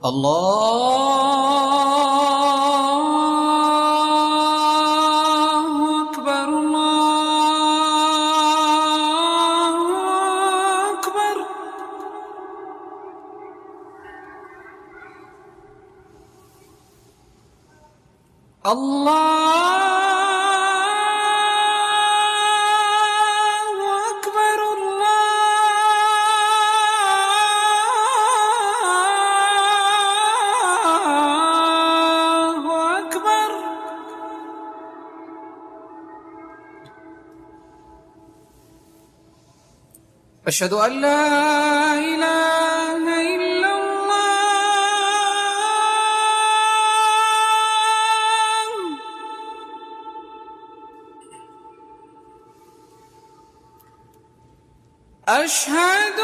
الله أكبر الله أكبر. الله أكبر الله أكبر. أشهد أن لا إله إلا الله. أشهد